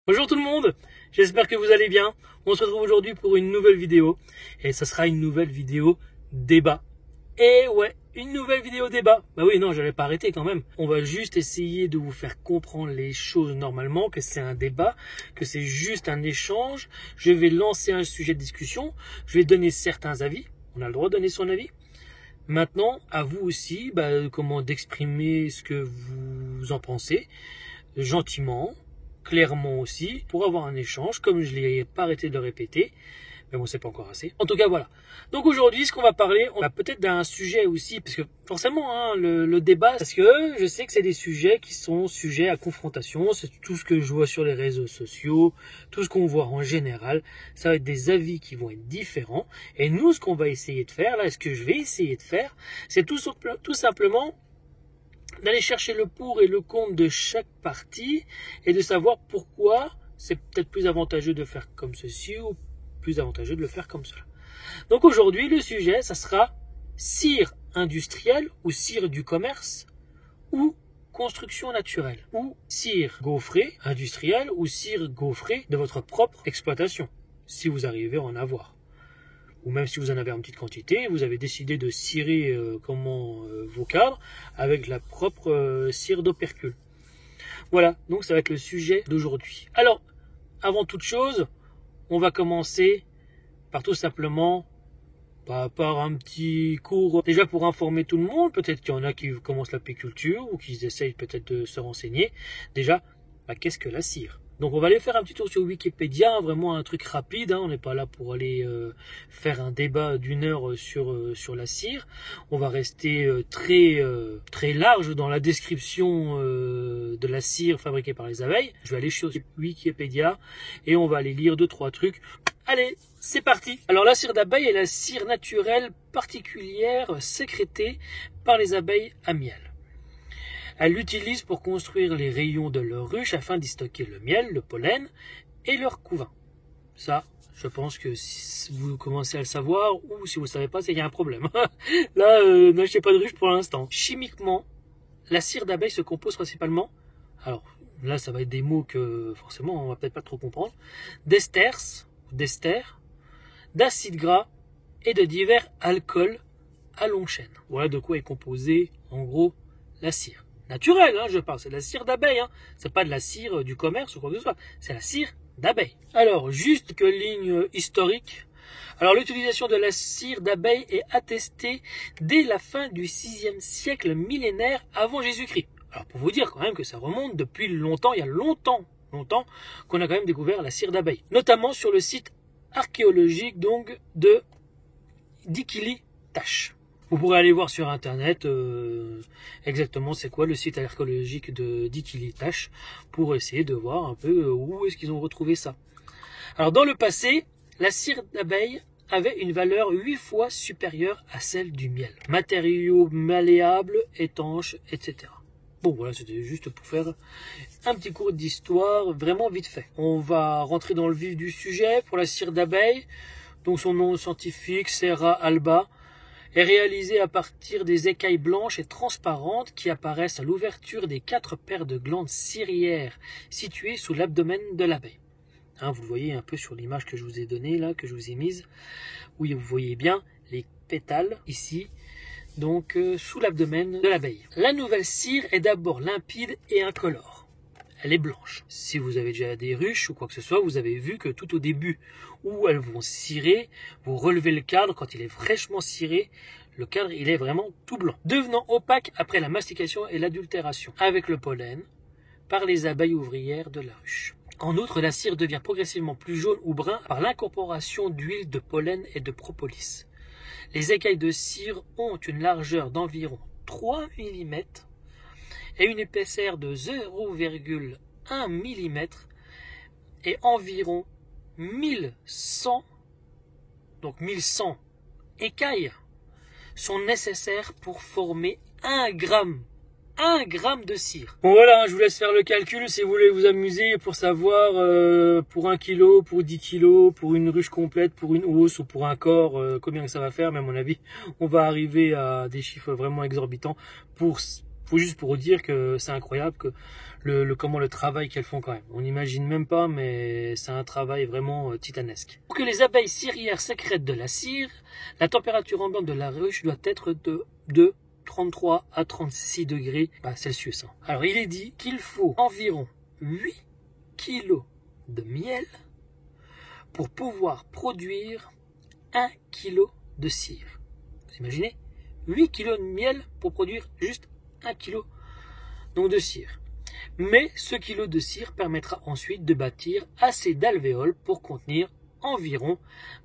Bonjour tout le monde, j'espère que vous allez bien. On se retrouve aujourd'hui pour une nouvelle vidéo. Et ça sera une nouvelle vidéo débat. Et ouais, une nouvelle vidéo débat. Bah oui, non, j'allais pas arrêter quand même. On va juste essayer de vous faire comprendre les choses normalement, que c'est un débat, que c'est juste un échange. Je vais lancer un sujet de discussion, je vais donner certains avis. On a le droit de donner son avis. Maintenant, à vous aussi, comment d'exprimer ce que vous en pensez, gentiment, clairement aussi, pour avoir un échange, comme je l'ai pas arrêté de le répéter, mais bon, c'est pas encore assez. En tout cas, voilà. Donc aujourd'hui, ce qu'on va parler, on va peut-être d'un sujet aussi, parce que forcément, le débat, parce que je sais que c'est des sujets qui sont sujets à confrontation, c'est tout ce que je vois sur les réseaux sociaux, tout ce qu'on voit en général, ça va être des avis qui vont être différents, et nous, ce qu'on va essayer de faire, là, ce que je vais essayer de faire, c'est tout simplement d'aller chercher le pour et le contre de chaque partie et de savoir pourquoi c'est peut-être plus avantageux de faire comme ceci ou plus avantageux de le faire comme cela. Donc aujourd'hui, le sujet, ça sera cire industrielle ou cire du commerce ou construction naturelle ou cire gaufrée industrielle ou cire gaufrée de votre propre exploitation, si vous arrivez à en avoir. Ou même si vous en avez en petite quantité, vous avez décidé de cirer vos cadres avec la propre cire d'opercule. Voilà, donc ça va être le sujet d'aujourd'hui. Alors, avant toute chose, on va commencer par tout simplement par un petit cours, déjà pour informer tout le monde. Peut-être qu'il y en a qui commencent l'apiculture ou qui essayent peut-être de se renseigner. Déjà, qu'est-ce que la cire ? Donc on va aller faire un petit tour sur Wikipédia, vraiment un truc rapide, on n'est pas là pour aller faire un débat d'une heure sur la cire. On va rester très large dans la description de la cire fabriquée par les abeilles. Je vais aller sur Wikipédia et on va aller lire 2-3 trucs. Allez, c'est parti. Alors la cire d'abeille est la cire naturelle particulière sécrétée par les abeilles à miel. Elles l'utilisent pour construire les rayons de leur ruche afin d'y stocker le miel, le pollen et leur couvain. Ça, je pense que si vous commencez à le savoir ou si vous ne savez pas, c'est qu'il y a un problème. Là, n'achetez pas de ruche pour l'instant. Chimiquement, la cire d'abeille se compose principalement, alors là ça va être des mots que forcément on va peut-être pas trop comprendre, d'ester, d'acides gras et de divers alcools à longue chaîne. Voilà de quoi est composée en gros la cire. Naturel, je parle, c'est de la cire d'abeille, c'est pas de la cire du commerce ou quoi que ce soit, c'est la cire d'abeille. Alors, juste que ligne historique. Alors, l'utilisation de la cire d'abeille est attestée dès la fin du 6e siècle millénaire avant Jésus-Christ. Alors, pour vous dire quand même que ça remonte depuis longtemps, il y a longtemps qu'on a quand même découvert la cire d'abeille. Notamment sur le site archéologique donc de Dikili Tash. Vous pourrez aller voir sur internet exactement c'est quoi le site archéologique de Dikili Tash pour essayer de voir un peu où est-ce qu'ils ont retrouvé ça. Alors dans le passé, la cire d'abeille avait une valeur 8 fois supérieure à celle du miel. Matériaux malléables, étanches, etc. Bon voilà, c'était juste pour faire un petit cours d'histoire vraiment vite fait. On va rentrer dans le vif du sujet pour la cire d'abeille. Donc son nom scientifique, Serra alba, est réalisée à partir des écailles blanches et transparentes qui apparaissent à l'ouverture des 4 paires de glandes ciliaires situées sous l'abdomen de l'abeille. Vous voyez un peu sur l'image que je vous ai donnée là, que je vous ai mise. Oui, vous voyez bien les pétales ici, donc sous l'abdomen de l'abeille. La nouvelle cire est d'abord limpide et incolore. Elle est blanche. Si vous avez déjà des ruches ou quoi que ce soit, vous avez vu que tout au début où elles vont cirer, vous relevez le cadre, quand il est fraîchement ciré, le cadre il est vraiment tout blanc. Devenant opaque après la mastication et l'adultération avec le pollen par les abeilles ouvrières de la ruche. En outre, la cire devient progressivement plus jaune ou brun par l'incorporation d'huile de pollen et de propolis. Les écailles de cire ont une largeur d'environ 3 mm et une épaisseur de 0,1 mm et environ 1100 écailles sont nécessaires pour former 1 gramme de cire. Bon voilà, je vous laisse faire le calcul si vous voulez vous amuser pour savoir pour 1 kilo, pour 10 kilos, pour une ruche complète, pour une housse ou pour un corps, combien ça va faire. Mais à mon avis, on va arriver à des chiffres vraiment exorbitants pour Faut juste pour dire que c'est incroyable que comment le travail qu'elles font quand même. On n'imagine même pas, mais c'est un travail vraiment titanesque. Pour que les abeilles cirières sécrètent de la cire, la température ambiante de la ruche doit être de 33 à 36 degrés Celsius. Alors il est dit qu'il faut environ 8 kg de miel pour pouvoir produire 1 kg de cire. Vous imaginez 8 kg de miel pour produire juste 1 kg donc de cire. Mais ce kilo de cire permettra ensuite de bâtir assez d'alvéoles pour contenir environ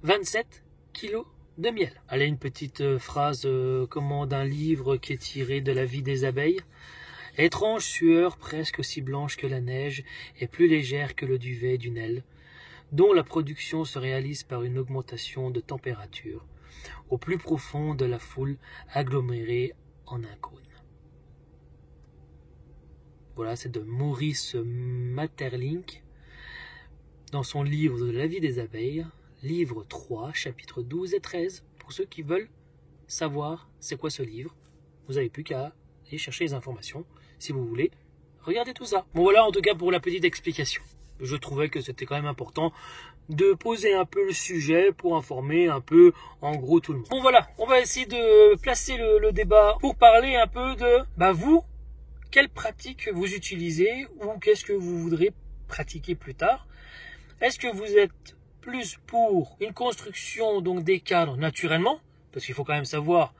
27 kg de miel. Allez, une petite phrase d'un livre qui est tiré de la vie des abeilles. Étrange sueur presque aussi blanche que la neige et plus légère que le duvet d'une aile, dont la production se réalise par une augmentation de température au plus profond de la foule agglomérée en un cône. Voilà, c'est de Maurice Maeterlinck dans son livre de la vie des abeilles, livre 3, chapitres 12 et 13. Pour ceux qui veulent savoir c'est quoi ce livre, vous n'avez plus qu'à aller chercher les informations. Si vous voulez, regardez tout ça. Bon voilà, en tout cas pour la petite explication. Je trouvais que c'était quand même important de poser un peu le sujet pour informer un peu en gros tout le monde. Bon voilà, on va essayer de placer le débat pour parler un peu de vous, quelle pratique vous utilisez ou qu'est-ce que vous voudrez pratiquer plus tard. Est-ce que vous êtes plus pour une construction donc des cadres naturellement, parce qu'il faut quand même savoir,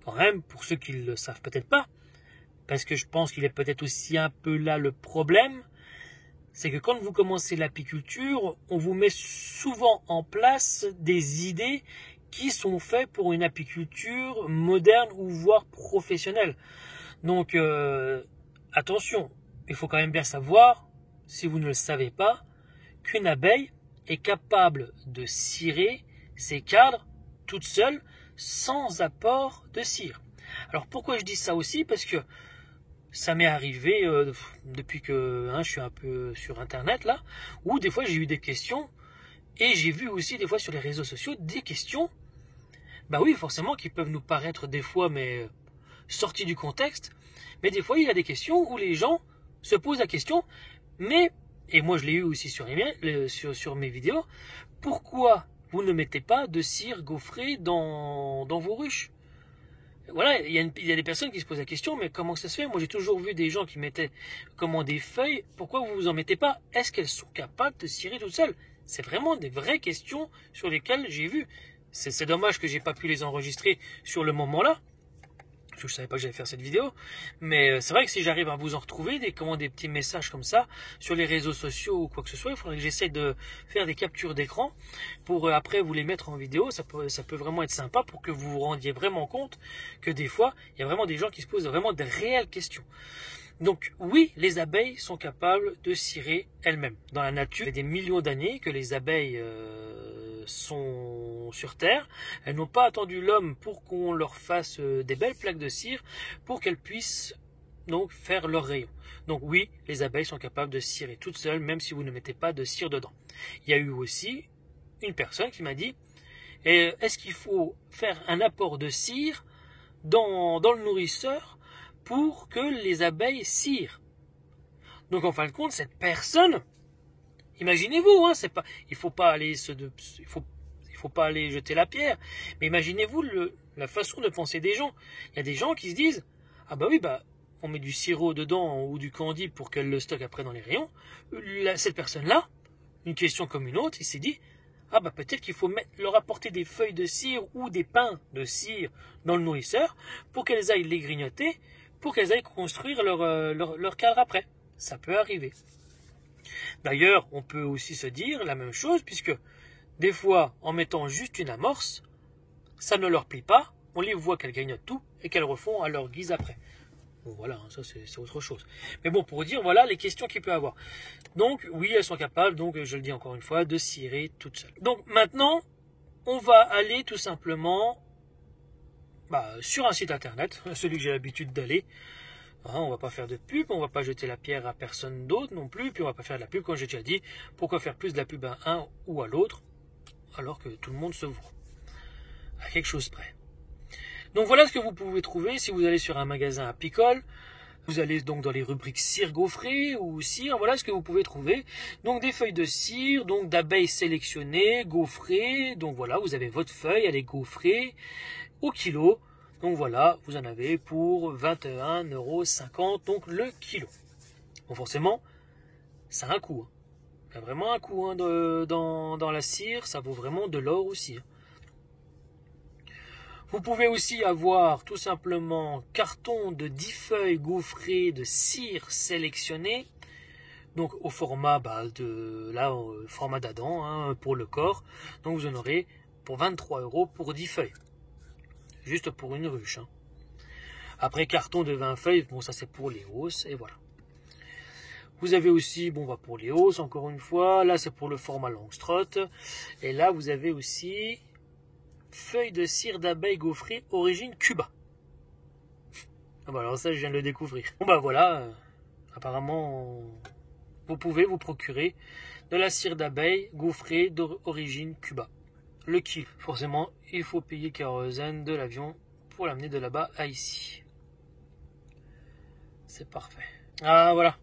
quand même pour ceux qui ne le savent peut-être pas, parce que je pense qu'il est peut-être aussi un peu là le problème, c'est que quand vous commencez l'apiculture, on vous met souvent en place des idées qui sont faites pour une apiculture moderne ou voire professionnelle. Donc attention, il faut quand même bien savoir, si vous ne le savez pas, qu'une abeille est capable de cirer ses cadres toute seule sans apport de cire. Alors pourquoi je dis ça aussi? Parce que ça m'est arrivé depuis que je suis un peu sur internet là, où des fois j'ai eu des questions et j'ai vu aussi des fois sur les réseaux sociaux des questions, oui forcément qui peuvent nous paraître des fois sorties du contexte, mais des fois il y a des questions où les gens se posent la question, et moi je l'ai eu aussi sur mes vidéos, pourquoi vous ne mettez pas de cire gaufrée dans vos ruches? Voilà, il y a des personnes qui se posent la question, mais comment ça se fait? Moi j'ai toujours vu des gens qui mettaient des feuilles, pourquoi vous en mettez pas? Est-ce qu'elles sont capables de cirer toutes seules? C'est vraiment des vraies questions sur lesquelles j'ai vu. C'est dommage que j'ai pas pu les enregistrer sur le moment là, parce que je savais pas que j'allais faire cette vidéo, mais c'est vrai que si j'arrive à vous en retrouver des petits messages comme ça sur les réseaux sociaux ou quoi que ce soit, il faudrait que j'essaie de faire des captures d'écran pour après vous les mettre en vidéo. Ça peut vraiment être sympa pour que vous vous rendiez vraiment compte que des fois il y a vraiment des gens qui se posent vraiment des réelles questions. Donc oui, les abeilles sont capables de cirer elles-mêmes. Dans la nature, il y a des millions d'années que les abeilles sont sur Terre. Elles n'ont pas attendu l'homme pour qu'on leur fasse des belles plaques de cire pour qu'elles puissent donc faire leurs rayons. Donc oui, les abeilles sont capables de cirer toutes seules, même si vous ne mettez pas de cire dedans. Il y a eu aussi une personne qui m'a dit est-ce qu'il faut faire un apport de cire dans le nourrisseur pour que les abeilles cirent? Donc en fin de compte, cette personne, imaginez-vous, il faut pas aller jeter la pierre, mais imaginez-vous la façon de penser des gens. Il y a des gens qui se disent on met du sirop dedans ou du candy pour qu'elle le stocke après dans les rayons. Cette personne-là, une question comme une autre, il s'est dit peut-être qu'il faut leur apporter des feuilles de cire ou des pains de cire dans le nourrisseur pour qu'elles aillent les grignoter, pour qu'elles aillent construire leur cadre après. Ça peut arriver. D'ailleurs, on peut aussi se dire la même chose, puisque des fois, en mettant juste une amorce, ça ne leur plaît pas, on les voit qu'elles grignotent tout et qu'elles refont à leur guise après. Bon voilà, ça c'est autre chose. Mais bon, pour dire, voilà les questions qu'il peut avoir. Donc oui, elles sont capables, donc je le dis encore une fois, de cirer toutes seules. Donc maintenant, on va aller tout simplement sur un site internet, celui que j'ai l'habitude d'aller. On va pas faire de pub, on va pas jeter la pierre à personne d'autre non plus, puis on va pas faire de la pub, comme j'ai déjà dit. Pourquoi faire plus de la pub à un ou à l'autre, alors que tout le monde se vaut à quelque chose près? Donc voilà ce que vous pouvez trouver si vous allez sur un magasin apicole. Vous allez donc dans les rubriques cire gaufrée ou cire, voilà ce que vous pouvez trouver. Donc des feuilles de cire, donc d'abeilles sélectionnées, gaufrées. Donc voilà, vous avez votre feuille, elle est gaufrée au kilo. Donc voilà, vous en avez pour 21,50 €, donc le kilo. Bon forcément, ça a un coût. Il y a vraiment un coût dans la cire, ça vaut vraiment de l'or aussi. Vous pouvez aussi avoir tout simplement carton de 10 feuilles gaufrées de cire sélectionnée, donc au format format d'Adam hein, pour le corps. Donc vous en aurez pour 23 € pour 10 feuilles, juste pour une ruche. Hein. Après carton de 20 feuilles, bon ça c'est pour les hausses et voilà. Vous avez aussi, pour les hausses encore une fois, là c'est pour le format Langstroth, et là vous avez aussi feuille de cire d'abeille gaufrée origine Cuba. Ah bah alors ça je viens de le découvrir. Bon bah voilà, apparemment vous pouvez vous procurer de la cire d'abeille gaufrée d'origine Cuba. Le kilo. Forcément il faut payer kérosène de l'avion pour l'amener de là-bas à ici. C'est parfait. Ah voilà,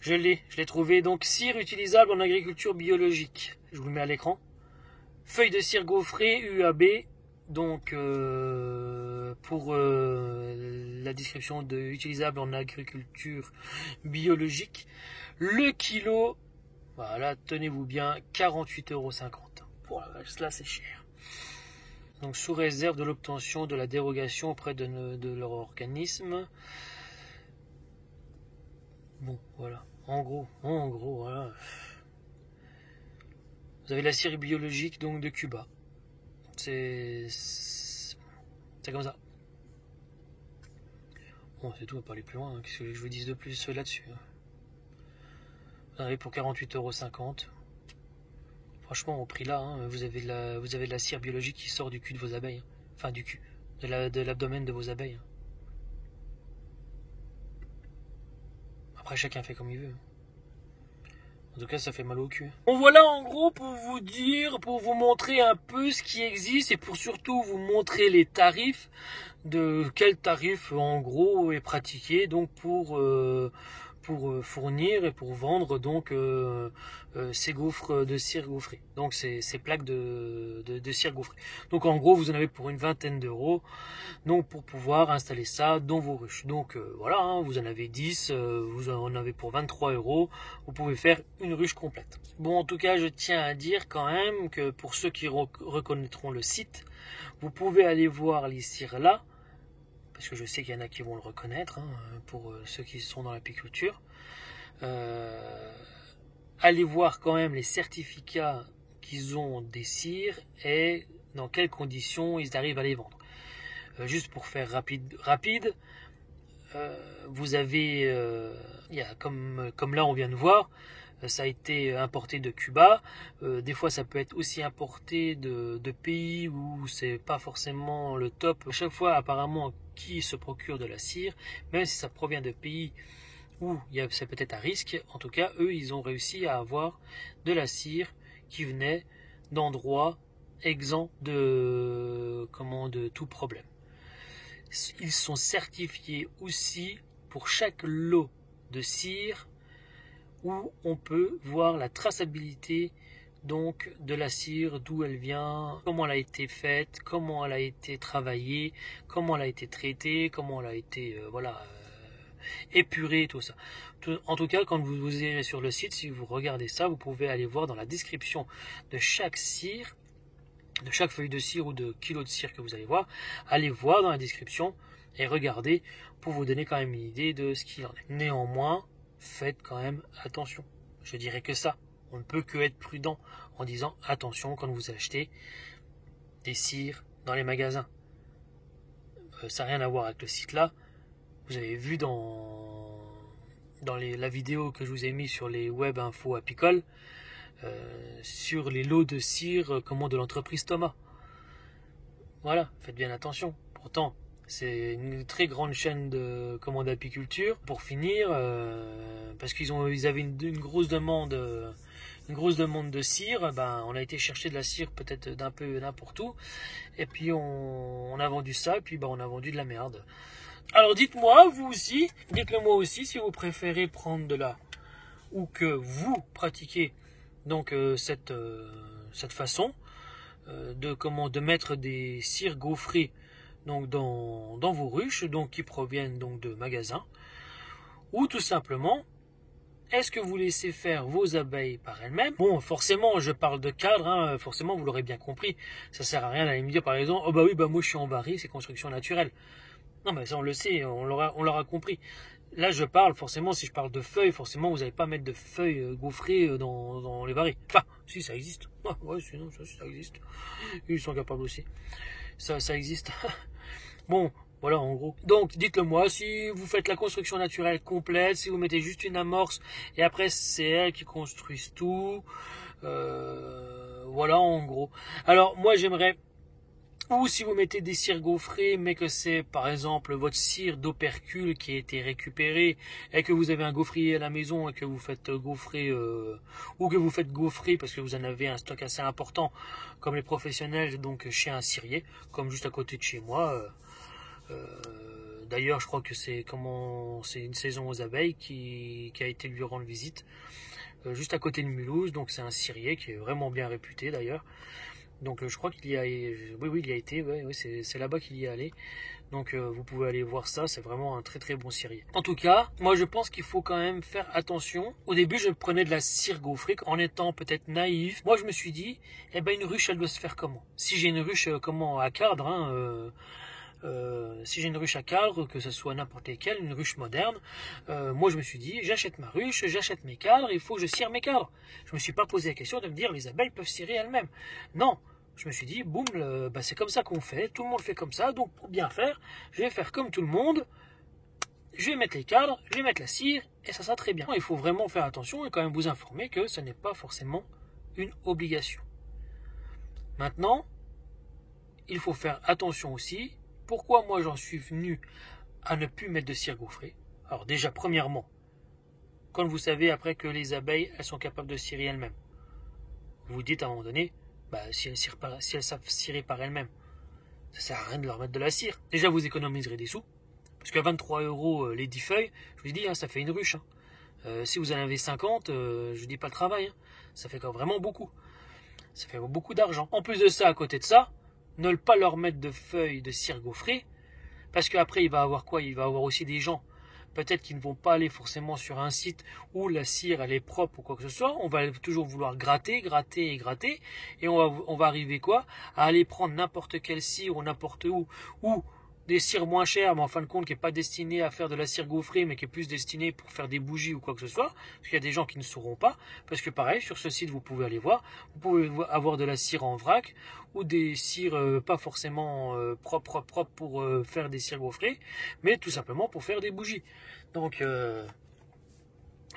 je l'ai trouvé. Donc cire utilisable en agriculture biologique. Je vous le mets à l'écran. Feuille de cire gaufrée UAB, donc pour la description de utilisable en agriculture biologique. Le kilo, voilà, tenez-vous bien, 48,50 €. Pour la vache, là c'est cher. Donc sous réserve de l'obtention de la dérogation auprès de leur organisme. Bon, voilà, en gros, voilà. Vous avez la cire biologique donc de Cuba. C'est comme ça. Bon, c'est tout, on va pas aller plus loin. Hein. Qu'est-ce que je vous dise de plus là-dessus hein. Vous en avez pour 48,50 €. Franchement, au prix là, hein, vous avez de la cire biologique qui sort du cul de vos abeilles. Hein. Enfin, du cul. De l'abdomen de vos abeilles. Hein. Après, chacun fait comme il veut. En tout cas, ça fait mal au cul. Bon, voilà en gros pour vous dire, pour vous montrer un peu ce qui existe et pour surtout vous montrer les tarifs, de quel tarif en gros est pratiqué donc pour fournir et pour vendre donc ces gaufres de cire gaufrée. Donc ces plaques de cire gaufrée. Donc en gros vous en avez pour une vingtaine d'euros. Donc pour pouvoir installer ça dans vos ruches. Donc voilà, hein, vous en avez 10, vous en avez pour 23 €. Vous pouvez faire une ruche complète. Bon en tout cas je tiens à dire quand même que pour ceux qui reconnaîtront le site, vous pouvez aller voir les cires là. Parce que je sais qu'il y en a qui vont le reconnaître, hein, pour ceux qui sont dans l'apiculture. Allez voir quand même les certificats qu'ils ont des cires et dans quelles conditions ils arrivent à les vendre. Juste pour faire rapide, vous avez, comme là on vient de voir, ça a été importé de Cuba. Des fois ça peut être aussi importé de pays où c'est pas forcément le top. À chaque fois apparemment qui se procure de la cire, même si ça provient de pays où c'est peut-être à risque, en tout cas eux ils ont réussi à avoir de la cire qui venait d'endroits exempts de tout problème. Ils sont certifiés aussi pour chaque lot de cire où on peut voir la traçabilité donc de la cire, d'où elle vient, comment elle a été faite, comment elle a été travaillée, comment elle a été traitée, comment elle a été épurée, tout ça. En tout cas, quand vous irez sur le site, si vous regardez ça, vous pouvez aller voir dans la description de chaque cire, de chaque feuille de cire ou de kilo de cire que vous allez voir, allez voir dans la description et regardez pour vous donner quand même une idée de ce qu'il en est. Néanmoins, faites quand même attention. Je dirais que ça. On ne peut que être prudent en disant attention quand vous achetez des cires dans les magasins. Ça n'a rien à voir avec le site là. Vous avez vu dans la vidéo que je vous ai mis sur les web infos apicoles, sur les lots de cire de l'entreprise Thomas. Voilà, faites bien attention. Pourtant, c'est une très grande chaîne d'apiculture. Pour finir, parce qu'ils avaient une grosse demande une grosse demande de cire, ben, on a été chercher de la cire peut-être d'un peu n'importe où, et puis on a vendu ça, et puis ben, on a vendu de la merde. Alors dites-moi, vous aussi, dites-le moi aussi si vous préférez prendre de la, ou que vous pratiquez donc cette façon de mettre des cires gaufrées donc dans vos ruches, donc qui proviennent donc de magasins, ou tout simplement est-ce que vous laissez faire vos abeilles par elles-mêmes? Bon, forcément, je parle de cadre, hein, forcément, vous l'aurez bien compris. Ça sert à rien d'aller me dire, par exemple, oh bah oui, bah moi je suis en baril, c'est construction naturelle. Non, mais ça on le sait, on l'aura compris. Là, je parle, forcément, si je parle de feuilles, forcément, vous n'allez pas mettre de feuilles gaufrées dans les barils. Enfin, si, ça existe. Ouais, sinon, ça existe. Ils sont capables aussi. Ça existe. Bon, voilà, en gros. Donc, dites-le moi, si vous faites la construction naturelle complète, si vous mettez juste une amorce, et après, c'est elles qui construisent tout. Voilà, en gros. Alors, moi, j'aimerais... Ou si vous mettez des cires gaufrées, mais que c'est par exemple votre cire d'opercule qui a été récupérée et que vous avez un gaufrier à la maison et que vous faites gaufrer ou que vous faites gaufrer parce que vous en avez un stock assez important comme les professionnels donc chez un cirier, comme juste à côté de chez moi. D'ailleurs, je crois que c'est une saison aux abeilles qui a été lui rendre visite juste à côté de Mulhouse, donc c'est un cirier qui est vraiment bien réputé d'ailleurs. Donc je crois qu'il y a... Oui, il y a été, ouais, c'est là-bas qu'il y est allé. Donc vous pouvez aller voir ça, c'est vraiment un très très bon cirier. En tout cas, moi je pense qu'il faut quand même faire attention. Au début, je prenais de la cire gaufrée en étant peut-être naïf. Moi je me suis dit, eh ben une ruche, elle doit se faire comment? Si j'ai une ruche à cadre, hein, si j'ai une ruche à cadre, que ce soit n'importe laquelle, une ruche moderne, moi je me suis dit, j'achète ma ruche, j'achète mes cadres, il faut que je cire mes cadres. Je me suis pas posé la question de me dire, les abeilles peuvent cirer elles-mêmes. Non, je me suis dit, boum, c'est comme ça qu'on fait, tout le monde fait comme ça, donc pour bien faire, je vais faire comme tout le monde, je vais mettre les cadres, je vais mettre la cire, et ça sera très bien. Il faut vraiment faire attention et quand même vous informer que ce n'est pas forcément une obligation. Maintenant, il faut faire attention aussi. Pourquoi moi j'en suis venu à ne plus mettre de cire gaufrée? Alors déjà, premièrement, quand vous savez après que les abeilles, elles sont capables de cirer elles-mêmes, vous vous dites à un moment donné, si elles savent cirer par elles-mêmes, ça sert à rien de leur mettre de la cire. Déjà, vous économiserez des sous, parce qu'à 23 € les 10 feuilles, je vous dis, hein, ça fait une ruche. Hein. Si vous en avez 50, je ne dis pas le travail, hein, ça fait quand vraiment beaucoup. Ça fait beaucoup d'argent. En plus de ça, à côté de ça, ne pas leur mettre de feuilles de cire gaufrée, parce qu'après il va avoir quoi? Il va avoir aussi des gens, peut-être qui ne vont pas aller forcément sur un site où la cire elle est propre ou quoi que ce soit. On va toujours vouloir gratter, et on va arriver quoi? À aller prendre n'importe quelle cire ou n'importe où, ou des cires moins chères, mais en fin de compte qui n'est pas destinée à faire de la cire gaufrée, mais qui est plus destinée pour faire des bougies ou quoi que ce soit, parce qu'il y a des gens qui ne sauront pas, parce que pareil, sur ce site, vous pouvez aller voir, vous pouvez avoir de la cire en vrac, ou des cires pas forcément propres pour faire des cires gaufrées, mais tout simplement pour faire des bougies. Donc,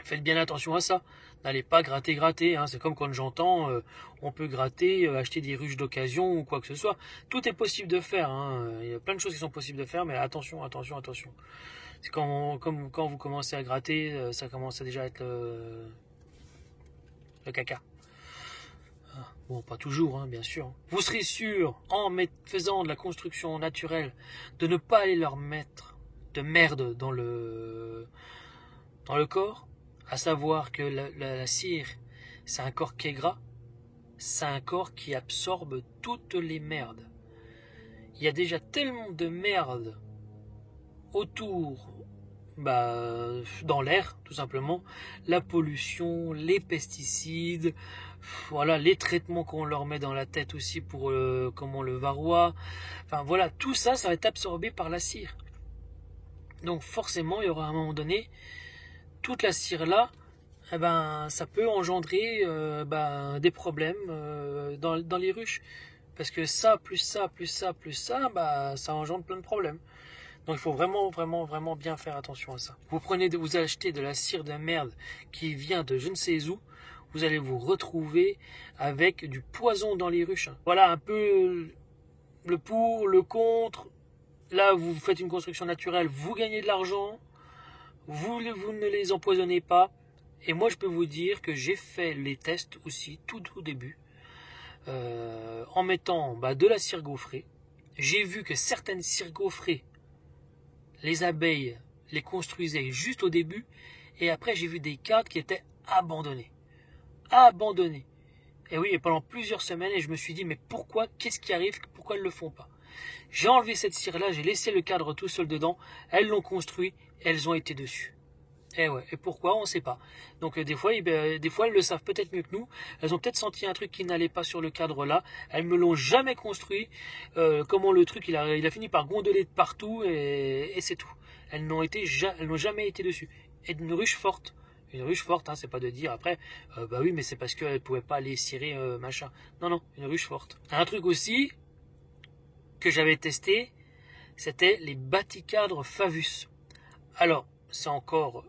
faites bien attention à ça. N'allez pas gratter, hein. C'est comme quand j'entends on peut gratter, acheter des ruches d'occasion ou quoi que ce soit. Tout est possible de faire, hein. Il y a plein de choses qui sont possibles de faire, mais attention. C'est quand vous commencez à gratter, ça commence à déjà être le caca. Bon, pas toujours, hein, bien sûr. Vous serez sûr, en faisant de la construction naturelle, de ne pas aller leur mettre de merde dans le corps. À savoir que la cire, c'est un corps qui est gras, c'est un corps qui absorbe toutes les merdes. Il y a déjà tellement de merde autour, dans l'air, tout simplement. La pollution, les pesticides, voilà, les traitements qu'on leur met dans la tête aussi pour le varroa. Enfin voilà, tout ça, ça va être absorbé par la cire. Donc forcément, il y aura à un moment donné, toute la cire là, ça peut engendrer des problèmes dans les ruches. Parce que ça, plus ça, ça engendre plein de problèmes. Donc il faut vraiment bien faire attention à ça. Vous achetez de la cire de merde qui vient de je ne sais où, vous allez vous retrouver avec du poison dans les ruches. Voilà un peu le pour, le contre. Là, vous faites une construction naturelle, vous gagnez de l'argent. Vous ne les empoisonnez pas, Et moi, je peux vous dire que j'ai fait les tests aussi, tout au début, en mettant de la cire gaufrée. J'ai vu que certaines cires gaufrées, les abeilles les construisaient juste au début, et après j'ai vu des cadres qui étaient abandonnés. Abandonnés. Et oui, et pendant plusieurs semaines, et je me suis dit, mais pourquoi, qu'est-ce qui arrive, pourquoi elles ne le font pas? J'ai enlevé cette cire-là, j'ai laissé le cadre tout seul dedans, elles l'ont construit, elles ont été dessus. Et ouais, et pourquoi, on ne sait pas. Donc des fois elles le savent peut-être mieux que nous, elles ont peut-être senti un truc qui n'allait pas sur le cadre là, elles me l'ont jamais construit, comment le truc il a fini par gondoler de partout, et c'est tout. Elles n'ont jamais été dessus. Et une ruche forte, hein, c'est pas de dire après, oui, mais c'est parce qu'elles ne pouvaient pas les cirer, machin. Non, non, une ruche forte. Un truc aussi que j'avais testé, c'était les bâticadres Favus. Alors, c'est encore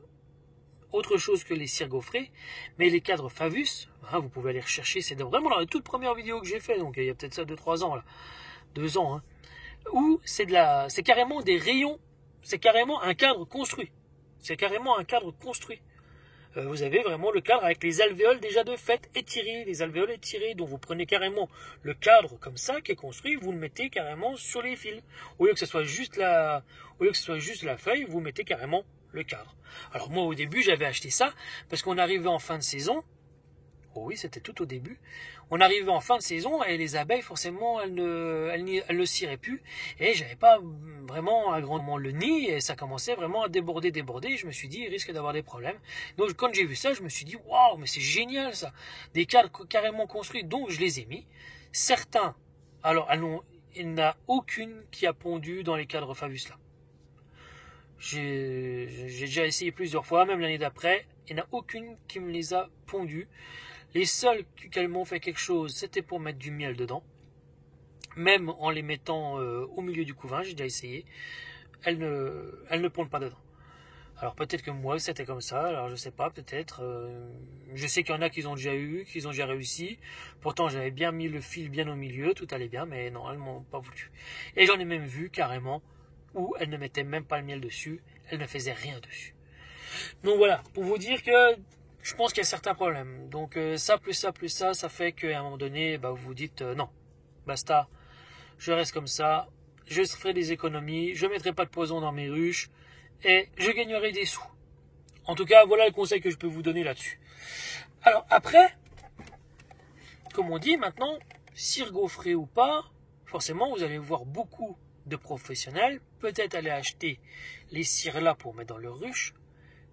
autre chose que les cires gaufrées, mais les cadres Favus, hein, vous pouvez aller rechercher, c'est vraiment dans la toute première vidéo que j'ai fait, donc il y a peut-être ça 2-3 ans, là, 2 ans, hein, où c'est carrément des rayons, c'est carrément un cadre construit. C'est carrément un cadre construit. Vous avez vraiment le cadre avec les alvéoles déjà de fait étirées, les alvéoles étirées, donc vous prenez carrément le cadre comme ça qui est construit, vous le mettez carrément sur les fils. Au lieu que ce soit juste la feuille, vous mettez carrément le cadre. Alors moi au début j'avais acheté ça parce qu'on arrivait en fin de saison. Oh oui, c'était tout au début. On arrivait en fin de saison et les abeilles, forcément, elles ne ciraient plus. Et j'avais pas vraiment agrandement le nid et ça commençait vraiment à déborder. Je me suis dit, il risque d'avoir des problèmes. Donc quand j'ai vu ça, je me suis dit, waouh, mais c'est génial ça. Des cadres carrément construits. Donc je les ai mis. Certains, alors il n'y en a aucune qui a pondu dans les cadres Favus là. J'ai déjà essayé plusieurs fois, même l'année d'après. Il n'y en a aucune qui me les a pondus. Les seuls qu'elles m'ont fait quelque chose, c'était pour mettre du miel dedans. Même en les mettant au milieu du couvain, j'ai déjà essayé. Elles ne pondent pas dedans. Alors peut-être que moi c'était comme ça, alors je sais pas, peut-être. Je sais qu'il y en a qui ont déjà réussi. Pourtant j'avais bien mis le fil bien au milieu, tout allait bien, mais non, elles m'ont pas voulu. Et j'en ai même vu carrément où elles ne mettaient même pas le miel dessus, elles ne faisaient rien dessus. Donc voilà, pour vous dire que je pense qu'il y a certains problèmes. Donc ça plus ça, ça fait qu'à un moment donné, vous vous dites non, basta, je reste comme ça, je ferai des économies, je ne mettrai pas de poison dans mes ruches et je gagnerai des sous. En tout cas, voilà le conseil que je peux vous donner là-dessus. Alors après, comme on dit maintenant, cire gaufrée ou pas, forcément vous allez voir beaucoup de professionnels peut-être aller acheter les cires là pour mettre dans leur ruche,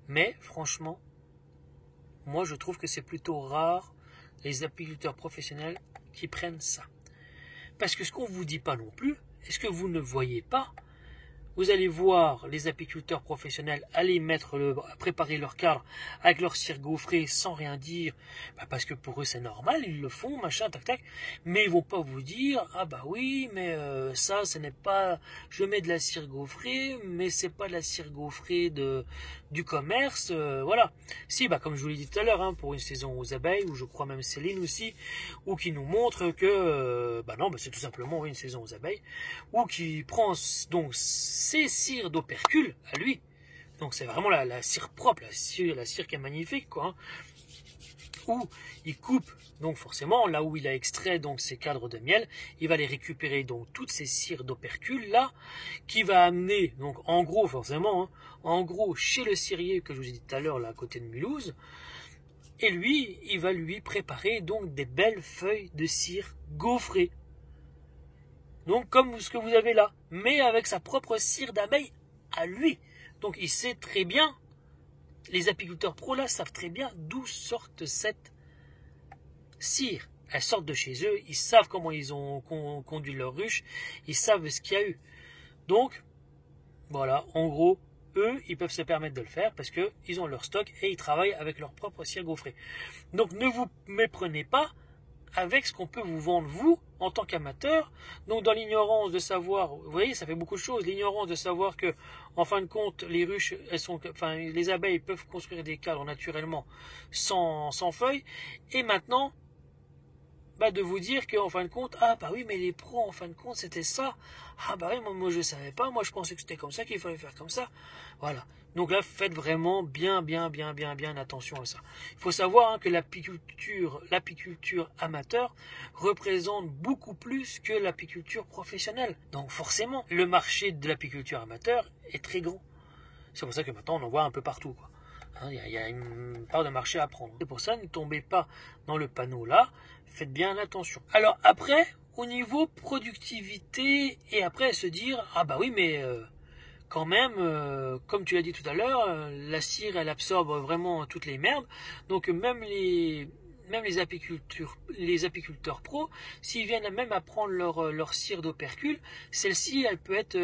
mais franchement, moi je trouve que c'est plutôt rare les apiculteurs professionnels qui prennent ça. Parce que ce qu'on ne vous dit pas non plus, est-ce que vous ne voyez pas, vous allez voir les apiculteurs professionnels aller préparer leur cadre avec leur cire gaufrée sans rien dire, parce que pour eux c'est normal, ils le font, machin, tac tac, mais ils vont pas vous dire, ah bah oui, mais ça ce n'est pas, je mets de la cire gaufrée, mais c'est pas de la cire gaufrée du commerce, voilà. Si, comme je vous l'ai dit tout à l'heure, hein, pour une saison aux abeilles, ou je crois même Céline aussi, ou qui nous montre que, non, c'est tout simplement une saison aux abeilles, ou qui prend donc ces cires d'opercule à lui, donc c'est vraiment la cire propre, la cire qui est magnifique, quoi, hein, où il coupe, donc forcément, là où il a extrait donc ces cadres de miel, il va les récupérer, donc toutes ces cires d'opercule là, qui va amener, donc en gros forcément, hein, en gros chez le cirier que je vous ai dit tout à l'heure, là à côté de Mulhouse, et lui, il va lui préparer donc des belles feuilles de cire gaufrées. Donc comme ce que vous avez là, mais avec sa propre cire d'abeille à lui. Donc il sait très bien, les apiculteurs pro là savent très bien d'où sortent cette cire. Elles sortent de chez eux, ils savent comment ils ont conduit leur ruche, ils savent ce qu'il y a eu. Donc voilà, en gros, eux, ils peuvent se permettre de le faire parce qu'ils ont leur stock et ils travaillent avec leur propre cire gaufrée. Donc ne vous méprenez pas avec ce qu'on peut vous vendre, vous, en tant qu'amateur. Donc dans l'ignorance de savoir, vous voyez, ça fait beaucoup de choses, l'ignorance de savoir que, en fin de compte, les ruches, les abeilles peuvent construire des cadres naturellement sans feuilles, et maintenant, de vous dire qu'en fin de compte, oui, mais les pros, en fin de compte, c'était ça. Oui, moi je savais pas, moi je pensais que c'était comme ça, qu'il fallait faire comme ça. Voilà. Donc là, faites vraiment bien attention à ça. Il faut savoir que l'apiculture amateur représente beaucoup plus que l'apiculture professionnelle. Donc forcément, le marché de l'apiculture amateur est très grand. C'est pour ça que maintenant, on en voit un peu partout, quoi. Il y a une part de marché à prendre. C'est pour ça, ne tombez pas dans le panneau là. Faites bien attention. Alors après, au niveau productivité, et après se dire, ah bah oui, mais quand même, comme tu l'as dit tout à l'heure, la cire, elle absorbe vraiment toutes les merdes. Donc même les apiculteurs pros, s'ils viennent même à prendre leur cire d'opercule, celle-ci, elle peut être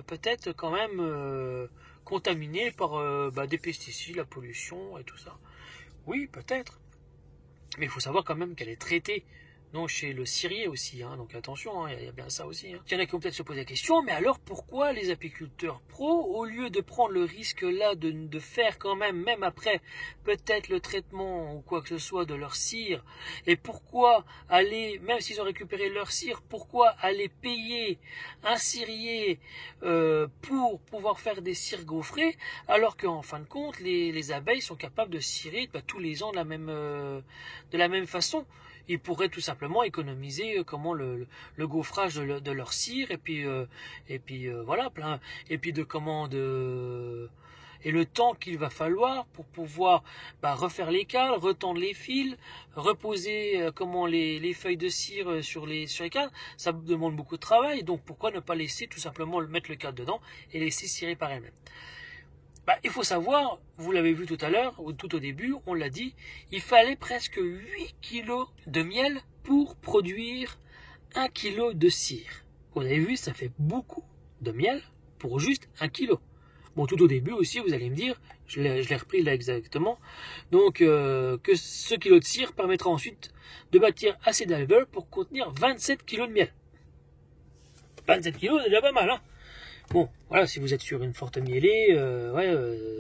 peut-être quand même contaminée par des pesticides, la pollution et tout ça. Oui, peut-être. Mais il faut savoir quand même qu'elle est traitée. Non, chez le cirier aussi, donc attention, il y a bien ça aussi. Il y en a qui vont peut-être se poser la question, mais alors pourquoi les apiculteurs pros, au lieu de prendre le risque là de faire quand même après peut-être le traitement ou quoi que ce soit de leur cire, et pourquoi aller, même s'ils ont récupéré leur cire, pourquoi aller payer un cirier pour pouvoir faire des cires gaufrées, alors qu'en fin de compte, les abeilles sont capables de cirer tous les ans de la même façon. Ils pourraient tout simplement économiser le gaufrage de leur cire et puis voilà et puis et le temps qu'il va falloir pour pouvoir refaire les cales, retendre les fils, reposer les feuilles de cire sur les cales, ça demande beaucoup de travail. Donc pourquoi ne pas laisser tout simplement mettre le cadre dedans et laisser cirer par elle-même. Il faut savoir, vous l'avez vu tout à l'heure, tout au début, on l'a dit, il fallait presque 8 kg de miel pour produire 1 kg de cire. Vous avez vu, ça fait beaucoup de miel pour juste 1 kg. Bon, tout au début aussi, vous allez me dire, je l'ai repris là exactement, donc que ce kilo de cire permettra ensuite de bâtir assez d'alvéoles pour contenir 27 kg de miel. 27 kg, c'est déjà pas mal, Bon, voilà, si vous êtes sur une forte mielée,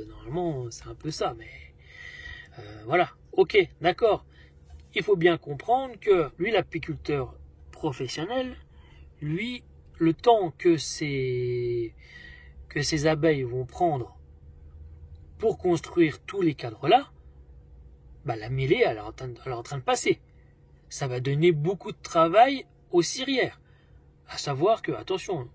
normalement, c'est un peu ça, mais voilà, ok, d'accord. Il faut bien comprendre que lui, l'apiculteur professionnel, lui, le temps que ces abeilles vont prendre pour construire tous les cadres-là, la mielée, elle est en train de passer. Ça va donner beaucoup de travail aux cirières. À savoir que, attention,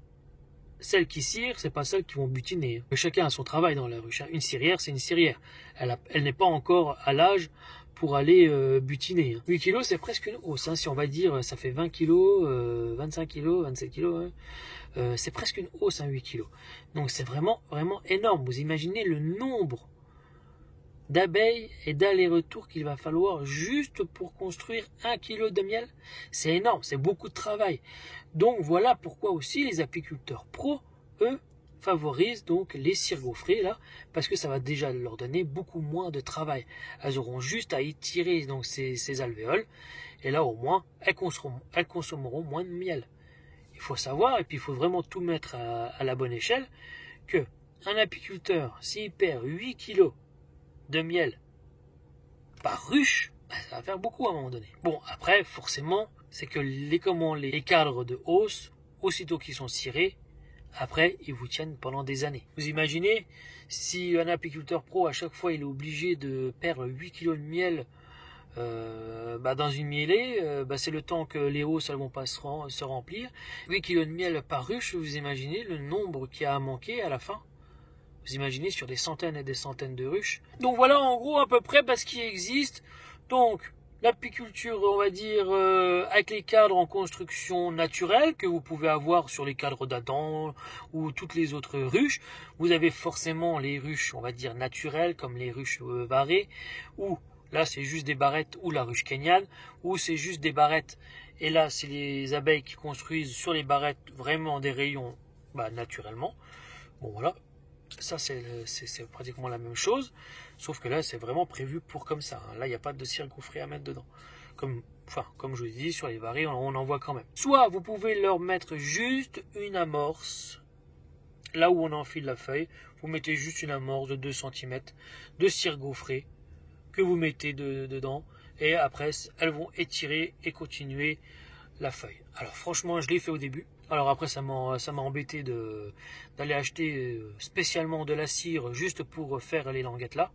celles qui cirent, c'est pas celles qui vont butiner. Chacun a son travail dans la ruche. Une cirière, c'est une cirière. Elle n'est pas encore à l'âge pour aller butiner. 8 kilos, c'est presque une hausse. Si on va dire, ça fait 20 kilos, 25 kilos, 27 kilos. C'est presque une hausse, 8 kilos. Donc c'est vraiment énorme. Vous imaginez le nombre d'abeilles et d'allers-retours qu'il va falloir juste pour construire 1 kg de miel. C'est énorme, c'est beaucoup de travail. Donc voilà pourquoi aussi les apiculteurs pros, eux, favorisent donc les cires gaufrées là, parce que ça va déjà leur donner beaucoup moins de travail. Elles auront juste à étirer donc ces alvéoles, et là au moins elles consommeront moins de miel. Il faut savoir, et puis il faut vraiment tout mettre à la bonne échelle, que un apiculteur, s'il perd 8 kg de miel par ruche, ça va faire beaucoup à un moment donné. Bon, après, forcément, c'est que les cadres de hausse, aussitôt qu'ils sont cirés, après, ils vous tiennent pendant des années. Vous imaginez, si un apiculteur pro, à chaque fois, il est obligé de perdre 8 kg de miel dans une mielée, c'est le temps que les hausses elles vont pas se remplir. 8 kg de miel par ruche, vous imaginez le nombre qu'il y a à manquer à la fin. Vous imaginez sur des centaines et des centaines de ruches. Donc voilà en gros à peu près ce qui existe. Donc l'apiculture, on va dire, avec les cadres en construction naturelle que vous pouvez avoir sur les cadres d'Adam ou toutes les autres ruches. Vous avez forcément les ruches, on va dire, naturelles, comme les ruches barrées, ou là c'est juste des barrettes, ou la ruche kenyane, ou c'est juste des barrettes. Et là c'est les abeilles qui construisent sur les barrettes vraiment des rayons naturellement. Bon voilà. Ça c'est pratiquement la même chose, sauf que là c'est vraiment prévu pour comme ça. Là il n'y a pas de cire gaufrée à mettre dedans. Comme je vous ai dit, sur les barils on en voit quand même. Soit vous pouvez leur mettre juste une amorce, là où on enfile la feuille, vous mettez juste une amorce de 2 cm de cire gaufrée que vous mettez dedans, et après elles vont étirer et continuer la feuille. Alors franchement je l'ai fait au début. Alors après, ça m'a embêté d'aller acheter spécialement de la cire juste pour faire les languettes là.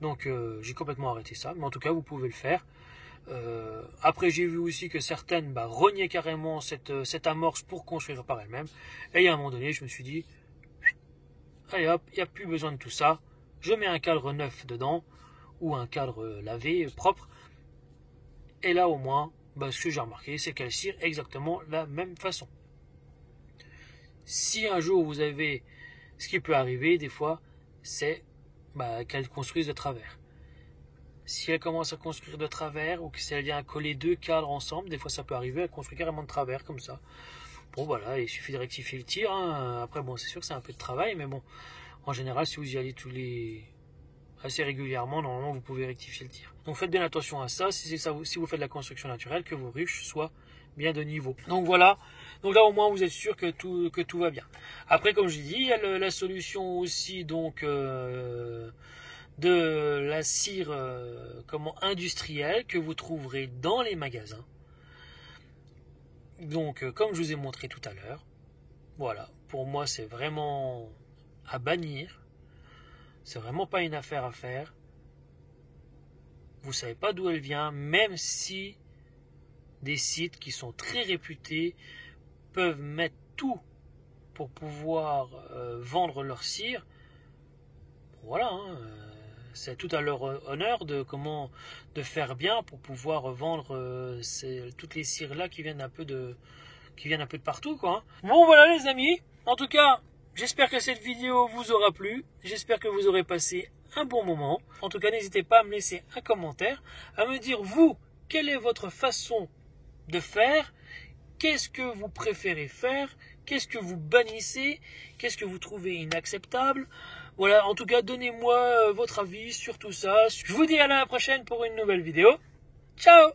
Donc j'ai complètement arrêté ça. Mais en tout cas, vous pouvez le faire. Après, j'ai vu aussi que certaines reniaient carrément cette amorce pour construire par elles-mêmes. Et à un moment donné, je me suis dit, allez hop, il n'y a plus besoin de tout ça. Je mets un cadre neuf dedans, ou un cadre lavé, propre. Et là, au moins, ce que j'ai remarqué, c'est qu'elle cire exactement la même façon. Si un jour vous avez, ce qui peut arriver des fois, c'est qu'elle construise de travers. Si elle commence à construire de travers, ou que si elle vient à coller deux cadres ensemble, des fois ça peut arriver, elle construit carrément de travers comme ça. Bon voilà, il suffit de rectifier le tir. Après c'est sûr que c'est un peu de travail, mais bon, en général si vous y allez assez régulièrement, normalement vous pouvez rectifier le tir. Donc faites bien attention à ça, si vous faites de la construction naturelle, que vos ruches soient bien de niveau. Donc voilà, donc là au moins vous êtes sûr que tout va bien. Après comme je dis, il y a la solution aussi donc de la cire industrielle que vous trouverez dans les magasins. Donc comme je vous ai montré tout à l'heure, voilà, pour moi c'est vraiment à bannir. C'est vraiment pas une affaire à faire. Vous savez pas d'où elle vient, même si des sites qui sont très réputés peuvent mettre tout pour pouvoir vendre leur cire. Voilà, c'est tout à leur honneur de faire bien pour pouvoir vendre toutes les cires là qui viennent un peu de partout, quoi. Bon voilà les amis, en tout cas j'espère que cette vidéo vous aura plu, j'espère que vous aurez passé un bon moment. En tout cas n'hésitez pas à me laisser un commentaire, à me dire vous, quelle est votre façon de faire, qu'est-ce que vous préférez faire, qu'est-ce que vous bannissez, qu'est-ce que vous trouvez inacceptable. Voilà, en tout cas donnez-moi votre avis sur tout ça. Je vous dis à la prochaine pour une nouvelle vidéo. Ciao!